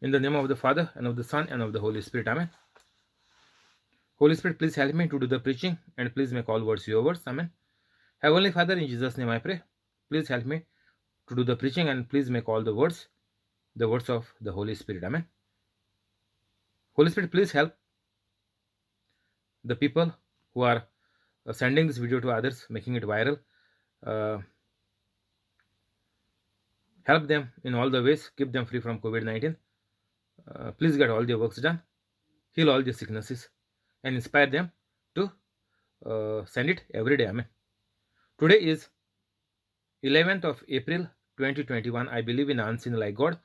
In the name of the Father, and of the Son, and of the Holy Spirit. Amen. Holy Spirit, please help me to do the preaching, and please make all words your words. Amen. Heavenly Father, in Jesus' name I pray. Please help me to do the preaching, and please make all the words of the Holy Spirit. Amen. Holy Spirit, please help the people who are sending this video to others, making it viral. Uh, Help them in all the ways. Keep them free from COVID-19. Please get all their works done. Heal all their sicknesses, and inspire them to send it every day. Amen. Today is 11th of April 2021. I believe in unseen like God,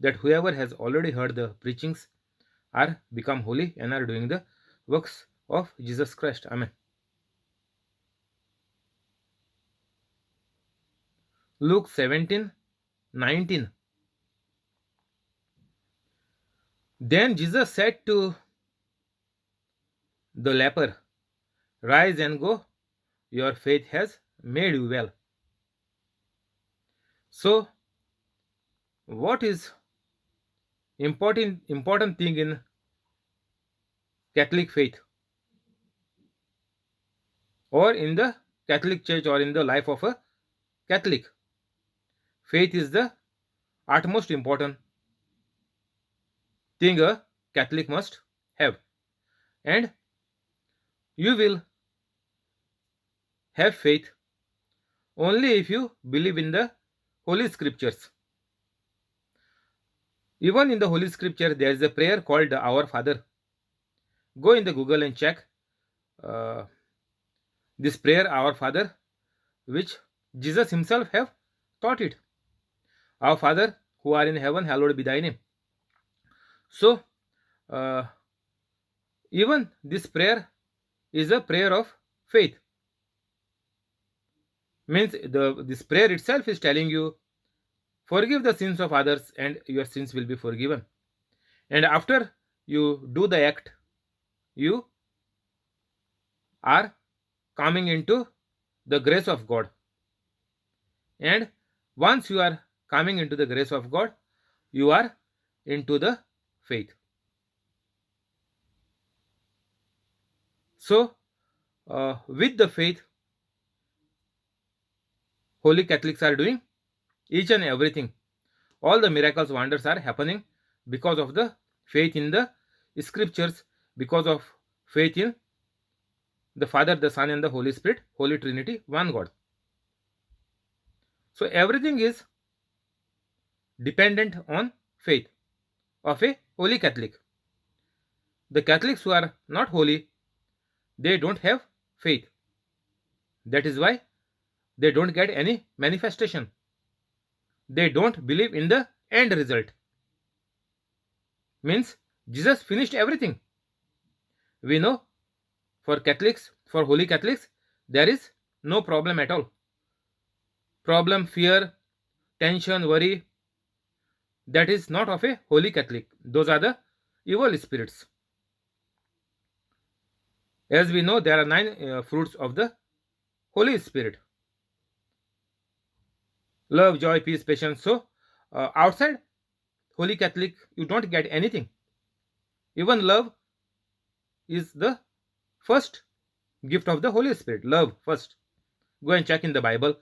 that whoever has already heard the preachings are become holy and are doing the works of Jesus Christ. Amen. Luke 17:19. Then Jesus said to the leper, "Rise and go, your faith has made you well." So, what is important thing in Catholic faith, or in the Catholic Church, or in the life of a Catholic? Faith is the utmost important thing a Catholic must have, and you will have faith only if you believe in the Holy Scriptures. Even in the Holy Scripture, there is a prayer called Our Father. Go in the Google and check uh, this prayer, Our Father, which Jesus himself have taught it. Our Father who are in heaven, hallowed be thy name. So, uh, even this prayer is a prayer of faith. Means this prayer itself is telling you, forgive the sins of others and your sins will be forgiven. And after you do the act, you are coming into the grace of God. And once you are coming into the grace of God, you are into the faith. So, with the faith, Holy Catholics are doing each and everything. All the miracles, wonders are happening because of the faith in the Scriptures, because of faith in the Father, the Son, and the Holy Spirit, Holy Trinity, one God. So everything is dependent on faith of a holy Catholic. The Catholics who are not holy, they don't have faith. That is why they don't get any manifestation. They don't believe in the end result. Means Jesus finished everything. We know for Catholics, for holy Catholics, there is no problem at all. Problem, fear, tension, worry, that is not of a holy Catholic. Those are the evil spirits. As we know, there are 9 fruits of the Holy Spirit: love, joy, peace, patience. So, outside Holy Catholic, you don't get anything. Even love is the first gift of the Holy Spirit. Love first. Go and check in the Bible.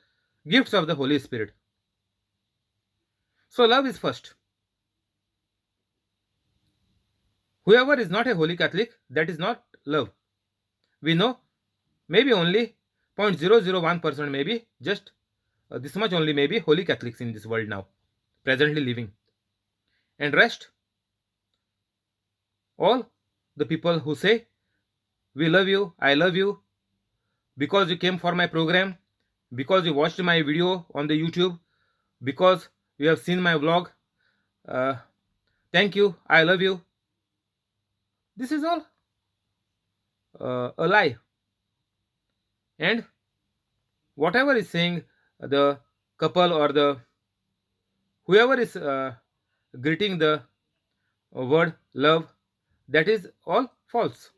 Gifts of the Holy Spirit. So, love is first. Whoever is not a Holy Catholic, that is not love. We know maybe only 0.001%, maybe just this much only, maybe Holy Catholics in this world now, presently living. And rest, all the people who say, we love you, I love you, because you came for my program, because you watched my video on the YouTube, because you have seen my vlog, uh, thank you, I love you. This is all a lie. And whatever is saying the couple or the whoever is greeting the word love, that is all false.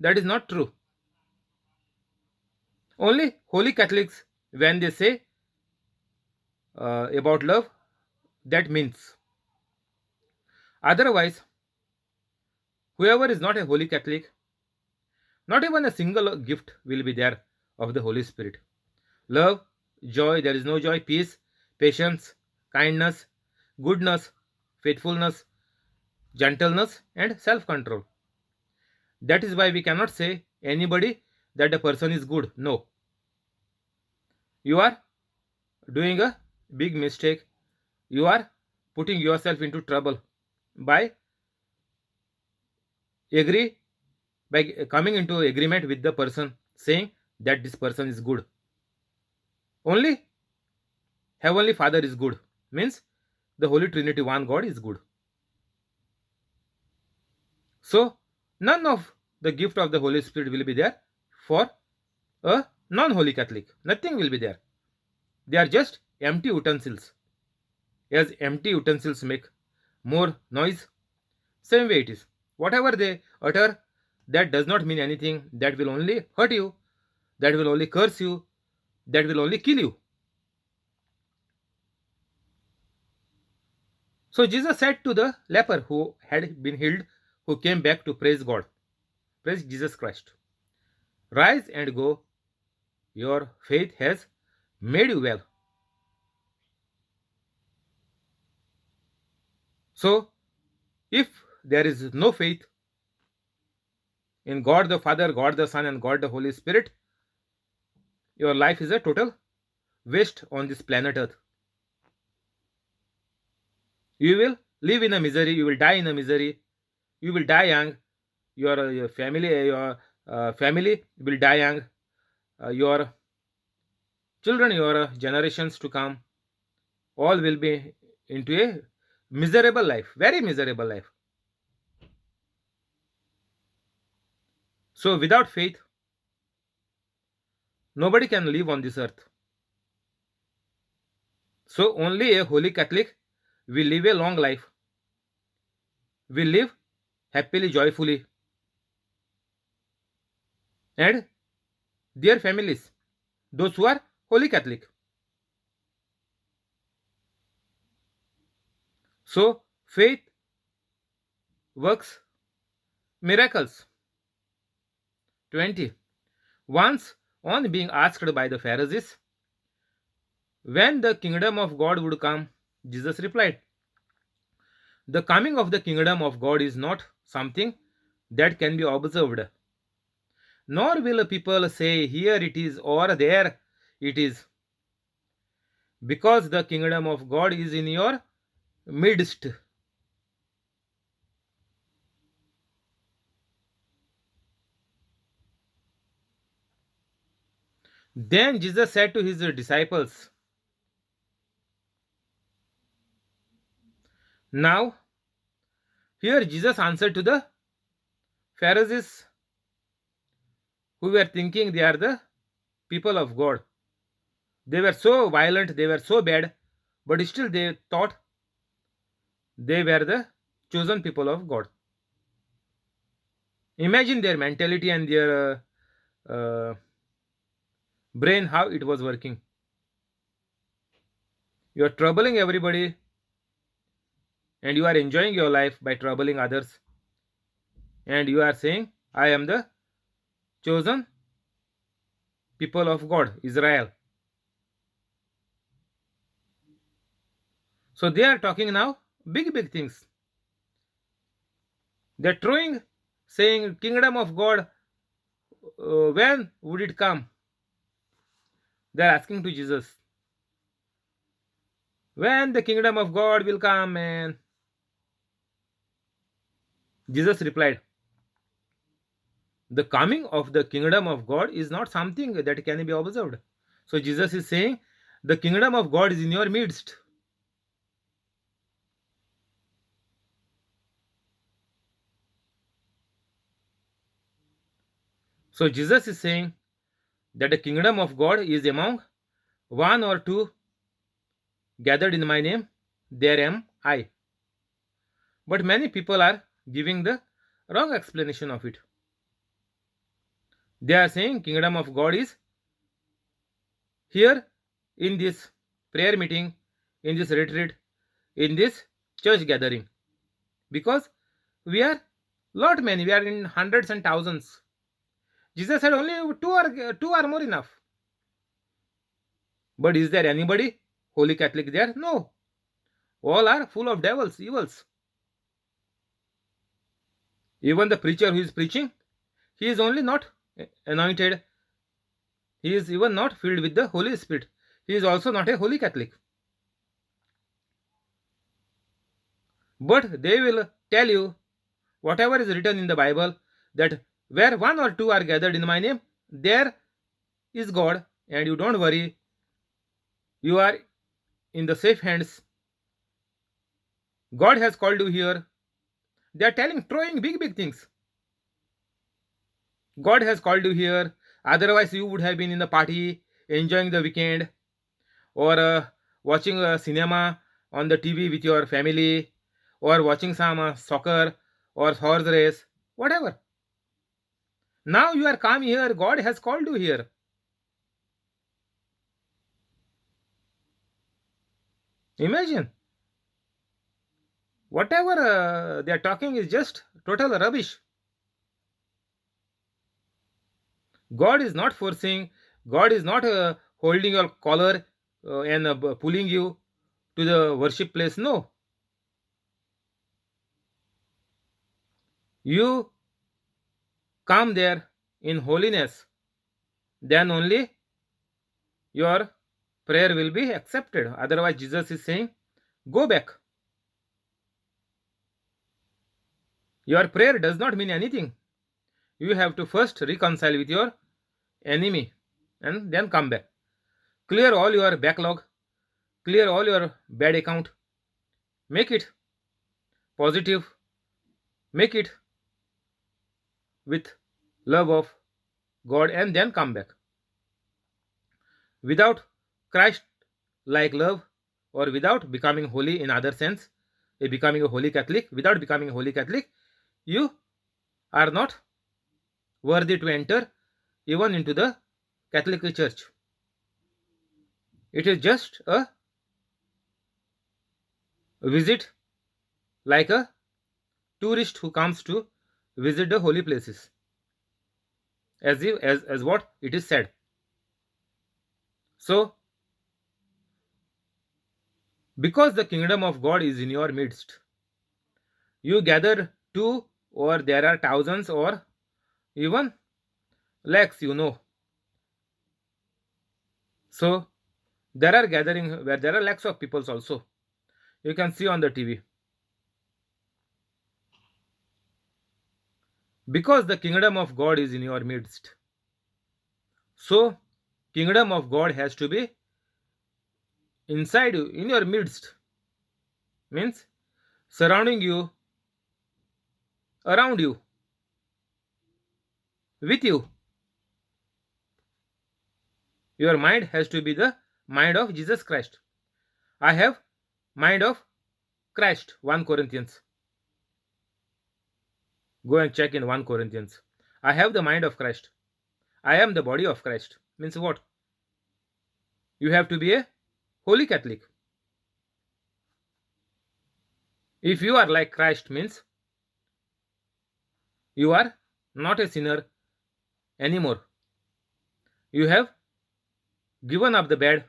That is not true. Only holy Catholics, when they say about love, that means Otherwise, whoever is not a Holy Catholic, not even a single gift will be there of the Holy Spirit. Love, joy, there is no joy, peace, patience, kindness, goodness, faithfulness, gentleness, and self control. That is why we cannot say anybody that a person is good. No. You are doing a big mistake. You are putting yourself into trouble by agree by coming into agreement with the person saying that this person is good. Only Heavenly Father is good. Means the Holy Trinity, one God, is good. So none of the gift of the Holy Spirit will be there for a non-Holy Catholic. Nothing will be there. They are just empty utensils. As empty utensils make more noise, same way it is. Whatever they utter, that does not mean anything. That will only hurt you. That will only curse you. That will only kill you. So Jesus said to the leper who had been healed, who came back to praise God, praise Jesus Christ, rise and go. Your faith has made you well. So, if there is no faith in God the Father, God the Son, and God the Holy Spirit, your life is a total waste on this planet Earth. You will live in a misery, you will die in a misery, you will die young, your family will die young, your children, your generations to come, all will be into a miserable life, very miserable life. So, without faith, nobody can live on this earth. So, only a Holy Catholic will live a long life, will live happily, joyfully, and their families, those who are Holy Catholic. So, faith works miracles. 20. Once, on being asked by the Pharisees, when the kingdom of God would come, Jesus replied, the coming of the kingdom of God is not something that can be observed, nor will people say, here it is or there it is, because the kingdom of God is in your midst. Then Jesus said to his disciples, now, here Jesus answered to the Pharisees who were thinking they are the people of God. They were so violent, they were so bad, but still they thought they were the chosen people of God. Imagine their mentality and their brain, how it was working. You are troubling everybody and you are enjoying your life by troubling others. And you are saying, I am the chosen people of God, Israel. So they are talking now big, big things. They're throwing, saying, kingdom of God, when would it come? They're asking to Jesus, when the kingdom of God will come, man. Jesus replied, the coming of the kingdom of God is not something that can be observed. So Jesus is saying, the kingdom of God is in your midst. So Jesus is saying that the kingdom of God is among one or two gathered in my name, there am I. But many people are giving the wrong explanation of it. They are saying kingdom of God is here in this prayer meeting, in this retreat, in this church gathering. Because we are lot many, we are in hundreds and thousands. Jesus said only two are more enough. But is there anybody holy Catholic there? No. All are full of devils, evils. Even the preacher who is preaching, he is only not anointed. He is even not filled with the Holy Spirit. He is also not a holy Catholic. But they will tell you whatever is written in the Bible, that where one or two are gathered in my name, there is God, and you don't worry, you are in the safe hands. God has called you here. They are throwing big things. God has called you here. Otherwise, you would have been in the party, enjoying the weekend, or watching a cinema on the TV with your family, or watching some soccer or horse race, whatever. Now you are come here. God has called you here. Imagine. Whatever they are talking is just total rubbish. God is not forcing, God is not holding your collar and pulling you to the worship place. No. You come there in holiness, then only your prayer will be accepted. Otherwise, Jesus is saying, go back. Your prayer does not mean anything. You have to first reconcile with your enemy and then come back. Clear all your backlog, clear all your bad account, make it positive, make it with love of God, and then come back. Without Christ like love, or without becoming holy in other sense, becoming a holy Catholic, without becoming a holy Catholic, you are not worthy to enter even into the Catholic Church. It is just a visit, like a tourist who comes to visit the holy places, as what it is said. So, because the kingdom of God is in your midst, you gather two, or there are thousands, or even lakhs, So, there are gathering where there are lakhs of people also. You can see on the TV. Because the kingdom of God is in your midst. So, kingdom of God has to be inside you, in your midst. Means surrounding you, around you, with you. Your mind has to be the mind of Jesus Christ. I have mind of Christ. 1 Corinthians. Go and check in 1 Corinthians. I have the mind of Christ. I am the body of Christ. Means what? You have to be a holy Catholic. If you are like Christ, means you are not a sinner anymore. You have given up the bad,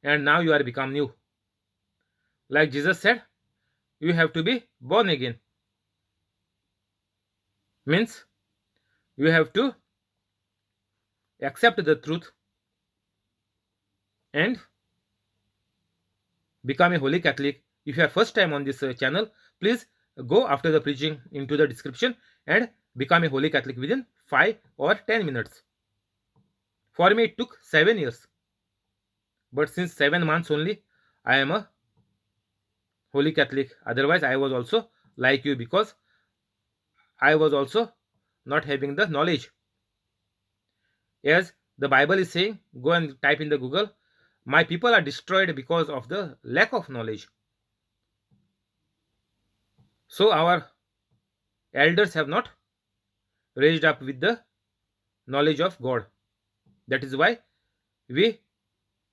and now you are become new. Like Jesus said, you have to be born again. Means you have to accept the truth and become a holy Catholic. If you are first time on this channel, please go after the preaching into the description and become a holy Catholic within 5 or 10 minutes. For me, it took 7 years. But since 7 months only, I am a holy Catholic. Otherwise, I was also like you, because I was also not having the knowledge. As the Bible is saying, go and type in the Google, my people are destroyed because of the lack of knowledge. So our elders have not raised up with the knowledge of God. That is why we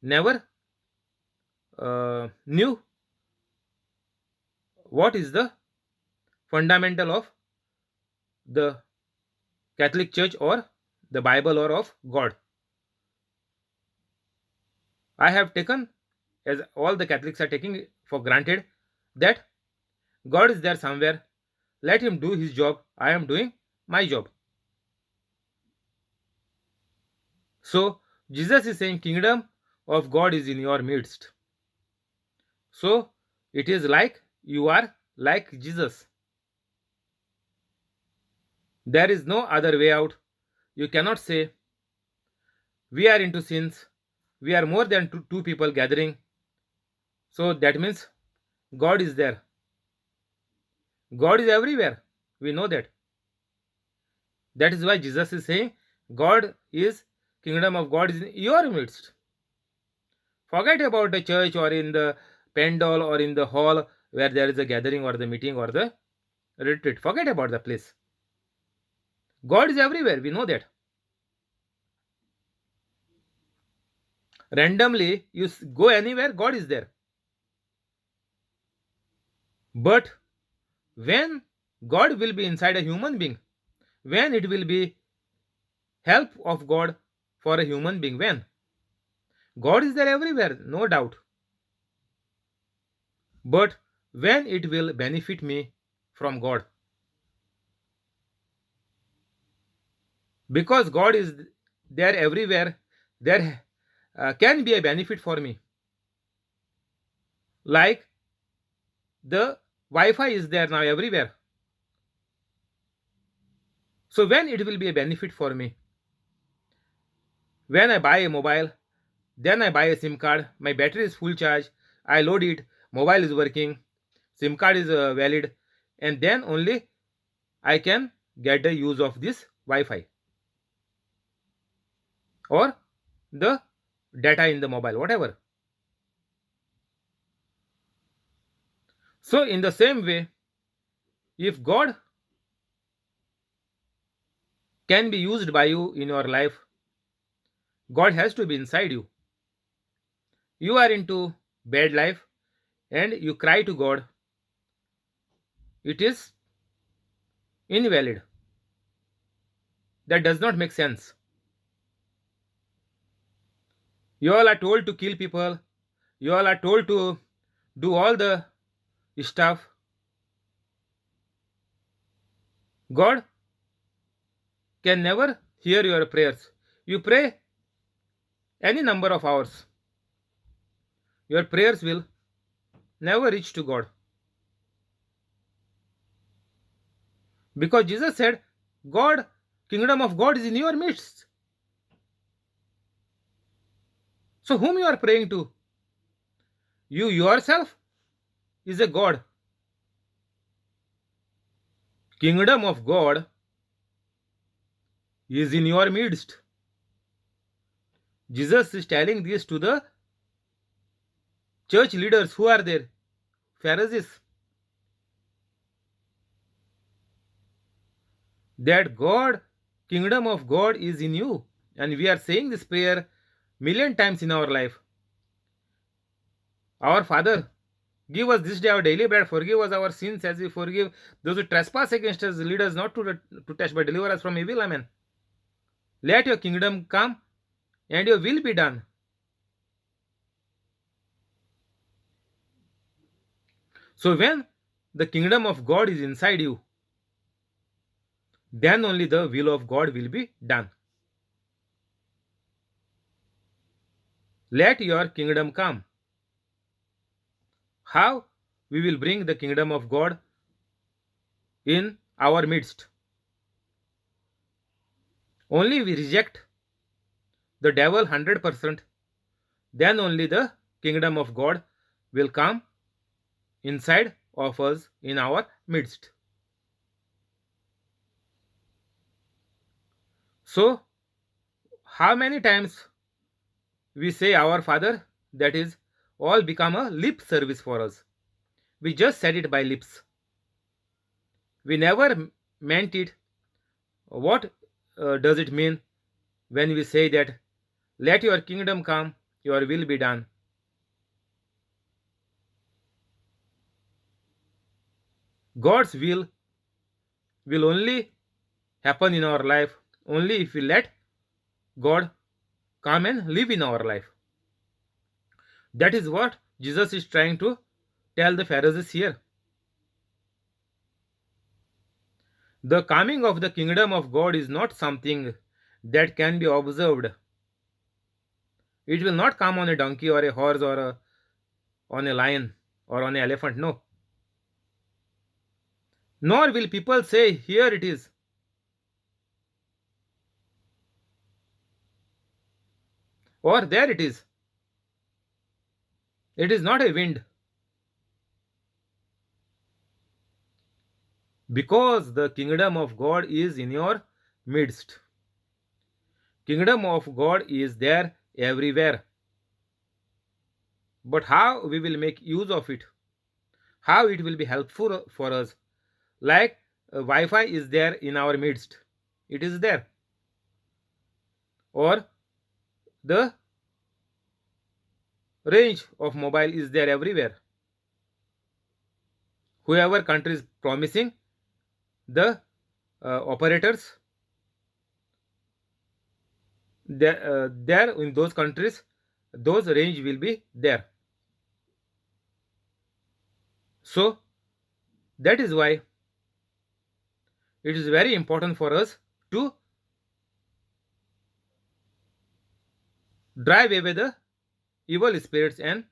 never knew what is the fundamental of the Catholic Church or the Bible or of God. I have taken, as all the Catholics are taking for granted, that God is there somewhere. Let him do his job. I am doing my job. So Jesus is saying kingdom of God is in your midst. So it is like you are like Jesus. There is no other way out. You cannot say we are into sins. We are more than two people gathering. So that means God is there. God is everywhere. We know that. That is why Jesus is saying God is kingdom of God is in your midst. Forget about the church or in the pandal or in the hall where there is a gathering or the meeting or the retreat. Forget about the place. God is everywhere. We know that. Randomly, you go anywhere, God is there. But when God will be inside a human being, when it will be help of God for a human being, when God is there everywhere, no doubt. But when it will benefit me from God, because God is there everywhere, there can be a benefit for me. Like the Wi-Fi is there now everywhere. So when it will be a benefit for me, when I buy a mobile, then I buy a SIM card, my battery is full charge, I load it, mobile is working, SIM card is valid, and then only I can get the use of this Wi-Fi or the data in the mobile, whatever. So in the same way, if God can be used by you in your life, God has to be inside you. You are into bad life and you cry to God, it is invalid. That does not make sense. You all are told to kill people, you all are told to do all the stuff. God can never hear your prayers. You pray any number of hours, your prayers will never reach to God. Because Jesus said, God, kingdom of God is in your midst. So whom you are praying to? You yourself is a God. Kingdom of God is in your midst. Jesus is telling this to the church leaders who are there, Pharisees, that God, kingdom of God is in you. And we are saying this prayer million times in our life. Our Father, give us this day our daily bread, forgive us our sins as we forgive those who trespass against us, lead us not to test, but deliver us from evil. Amen. Let your kingdom come and your will be done. So when the kingdom of God is inside you, then only the will of God will be done. Let your kingdom come. How we will bring the kingdom of God in our midst? Only we reject the devil 100%, then only the kingdom of God will come inside of us in our midst. So, how many times we say our Father, that is all become a lip service for us. We just said it by lips. We never meant it. What does it mean when we say that, let your kingdom come, your will be done? God's will will only happen in our life only if we let God come and live in our life. That is what Jesus is trying to tell the Pharisees here. The coming of the kingdom of God is not something that can be observed. It will not come on a donkey or a horse or on a lion or on an elephant. No. Nor will people say, "Here it is," or "There it is." It is not a wind. Because the kingdom of God is in your midst. Kingdom of God is there everywhere. But how we will make use of it, how it will be helpful for us, like Wi-Fi is there in our midst, it is there, or the range of mobile is there everywhere. Whoever country is promising, the operators there in those countries, those range will be there. So that is why it is very important for us to drive away the evil spirits and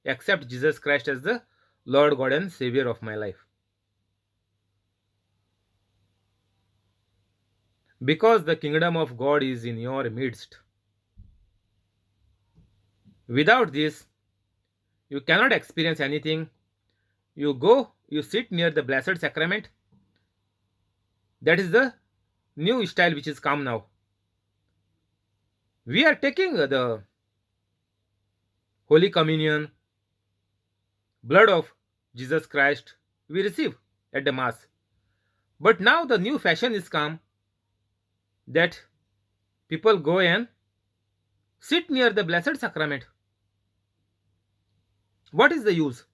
accept Jesus Christ as the Lord God and Savior of my life. Because the kingdom of God is in your midst. Without this, you cannot experience anything. You go, you sit near the Blessed Sacrament. That is the new style which is come now. We are taking the Holy Communion, blood of Jesus Christ, we receive at the Mass. But now the new fashion is come that people go and sit near the Blessed Sacrament. What is the use?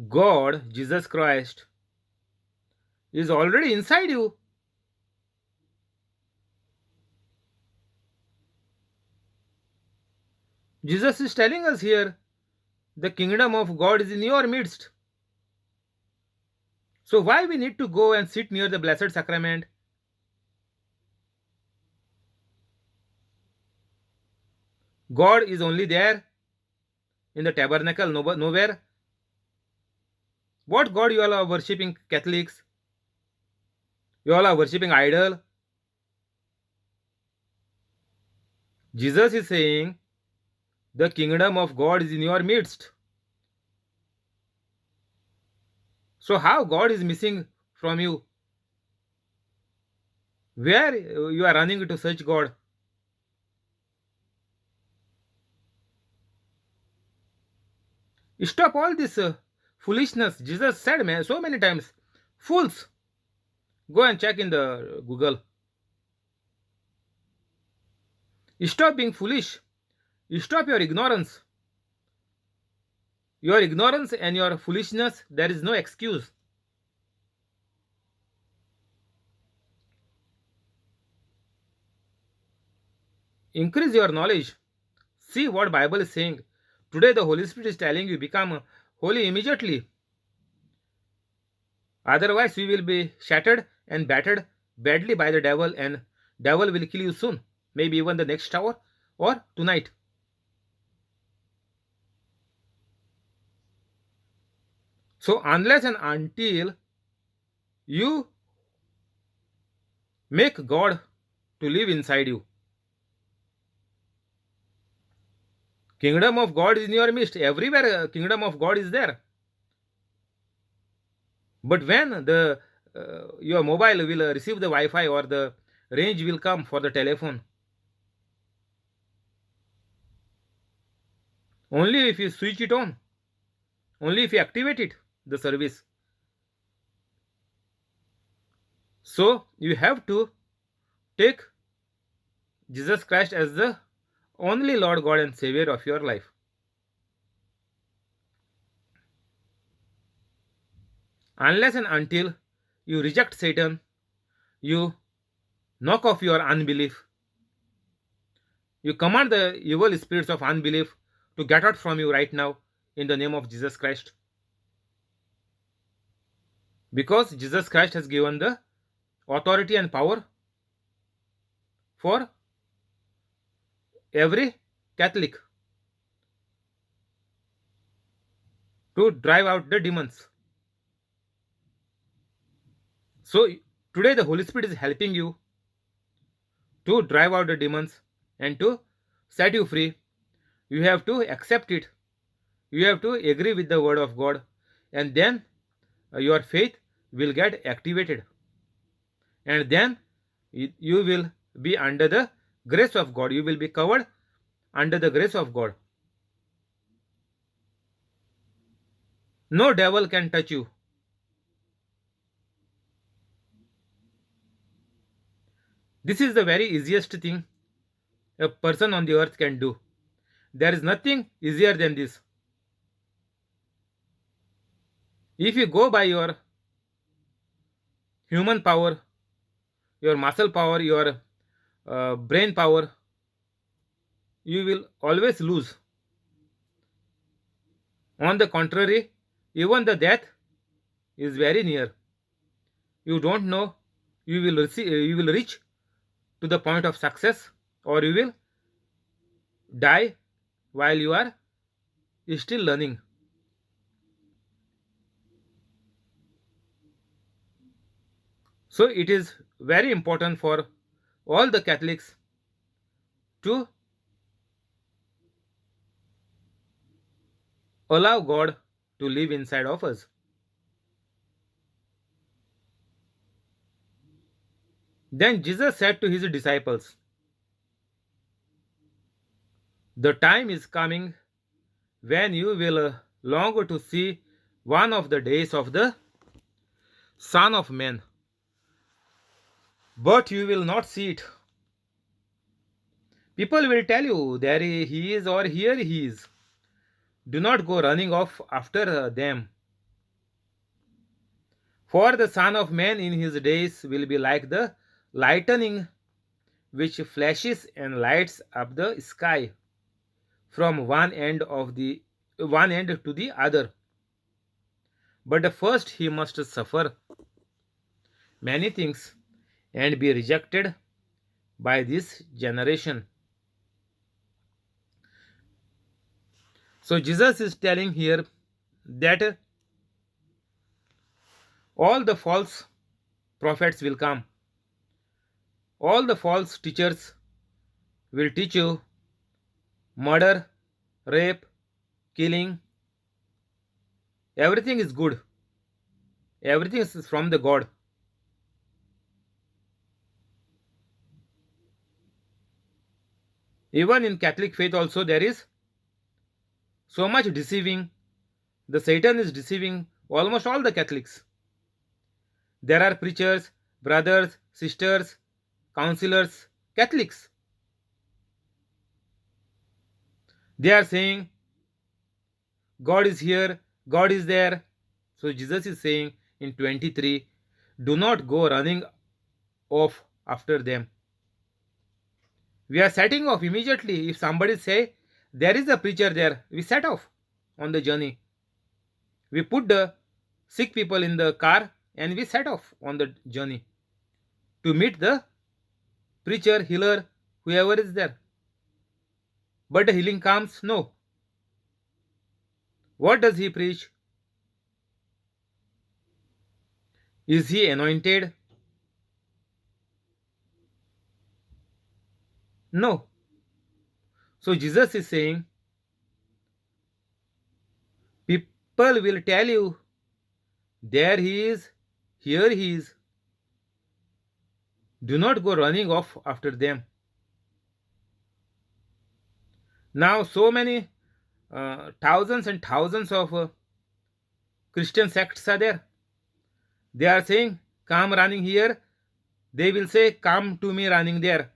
God, Jesus Christ, is already inside you. Jesus is telling us here, the kingdom of God is in your midst. So why we need to go and sit near the Blessed Sacrament? God is only there in the tabernacle, nowhere. What God you all are worshipping, Catholics? You all are worshipping idol. Jesus is saying, the kingdom of God is in your midst. So how God is missing from you? Where you are running to search God? Stop all this foolishness. Jesus said so many times, fools. Go and check in the Google. Stop being foolish. Stop your ignorance. Your ignorance and your foolishness, there is no excuse. Increase your knowledge. See what Bible is saying. Today the Holy Spirit is telling you become holy immediately. Otherwise you will be shattered and battered badly by the devil, and devil will kill you soon. Maybe even the next hour or tonight. So unless and until you make God to live inside you, kingdom of God is in your midst. Everywhere kingdom of God is there. But when the your mobile will receive the Wi-Fi or the range will come for the telephone, only if you switch it on, only if you activate it, the service. So you have to take Jesus Christ as the only Lord God and Savior of your life. Unless and until you reject Satan, you knock off your unbelief, you command the evil spirits of unbelief to get out from you right now in the name of Jesus Christ. Because Jesus Christ has given the authority and power for every Catholic to drive out the demons. So today the Holy Spirit is helping you to drive out the demons and to set you free. You have to accept it. You have to agree with the word of God, and then your faith will get activated, and then you will be under the grace of God. You will be covered under the grace of God. No devil can touch you. This is the very easiest thing a person on the earth can do. There is nothing easier than this. If you go by your human power, your muscle power, your brain power, you will always lose. On the contrary, even the death is very near. You don't know you will reach to the point of success, or you will die while you are still learning. So it is very important for all the Catholics to allow God to live inside of us. Then Jesus said to his disciples, "The time is coming when you will long to see one of the days of the Son of Man, but you will not see it. People will tell you, there he is or here he is. Do not go running off after them. For the Son of Man in his days will be like the lightning which flashes and lights up the sky from one end to the other. But first he must suffer many things and be rejected by this generation." So Jesus is telling here that all the false prophets will come. All the false teachers will teach you murder, rape, killing. Everything is good. Everything is from the God. Even in Catholic faith also there is so much deceiving. The Satan is deceiving almost all the Catholics. There are preachers, brothers, sisters, counselors, Catholics. They are saying God is here, God is there. So Jesus is saying in 23, do not go running off after them. We are setting off immediately. If somebody say there is a preacher there, we set off on the journey. We put the sick people in the car and we set off on the journey to meet the preacher, healer, whoever is there. But the healing comes, no. What does he preach? Is he anointed? No. So Jesus is saying, people will tell you, there he is, here he is. Do not go running off after them. Now, so many thousands and thousands of Christian sects are there. They are saying, come running here. They will say, come to me running there.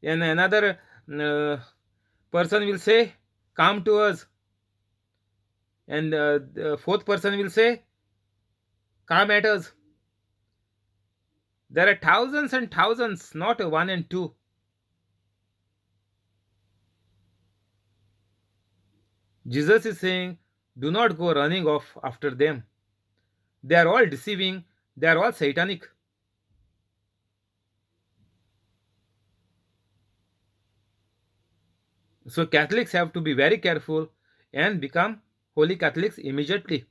And another person will say, come to us. And the fourth person will say, come at us. There are thousands and thousands, not one and two. Jesus is saying, do not go running off after them. They are all deceiving, they are all satanic. So Catholics have to be very careful and become holy Catholics immediately.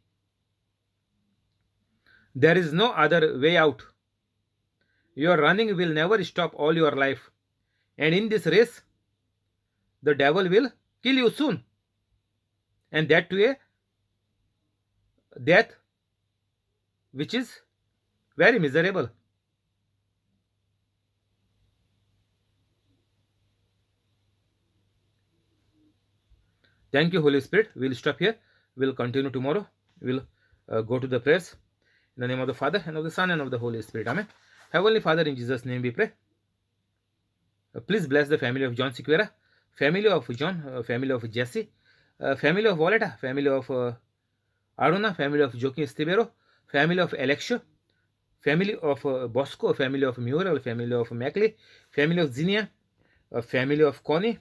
There is no other way out. Your running will never stop all your life. And in this race, the devil will kill you soon. And that to a death which is very miserable. Thank you, Holy Spirit. We'll stop here. We'll continue tomorrow. We'll go to the prayers. In the name of the Father, and of the Son, and of the Holy Spirit. Amen. Heavenly Father, in Jesus' name we pray. Please bless the family of John Sequeira, family of John, family of Jesse, family of Voleta, family of Aruna, family of Joaquin Estibero, family of Alexio, family of Bosco, family of Muriel, family of Mackley, family of Zinnia, family of Connie,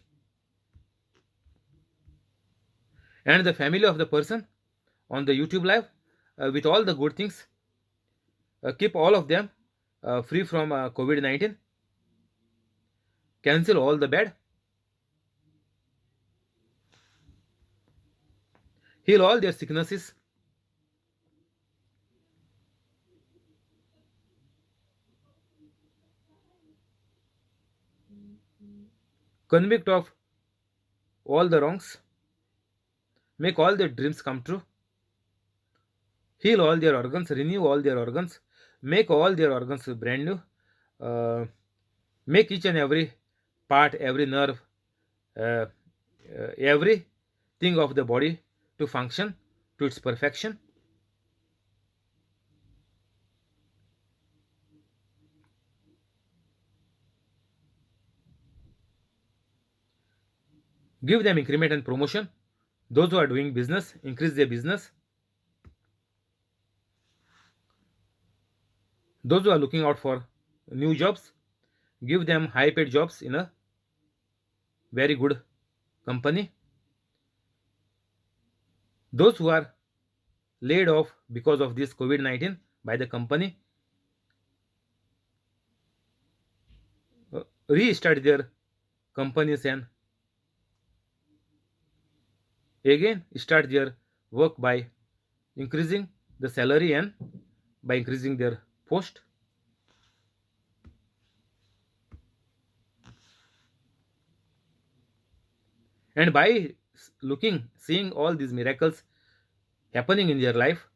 and the family of the person on the YouTube live with all the good things. Keep all of them free from COVID-19. Cancel all the bad. Heal all their sicknesses. Convict of all the wrongs. Make all their dreams come true. Heal all their organs. Renew all their organs. Make all their organs brand new. Make each and every part, every nerve, uh, everything of the body to function to its perfection. Give them increment and promotion. Those who are doing business, increase their business. Those who are looking out for new jobs, give them high paid jobs in a very good company. Those who are laid off because of this COVID-19 by the company, restart their companies and again start their work by increasing the salary and by increasing their post. And by seeing all these miracles happening in their life,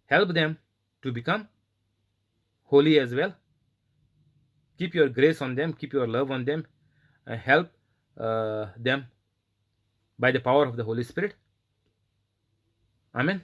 help them to become holy as well. Keep your grace on them, keep your love on them, help them by the power of the Holy Spirit. Amen.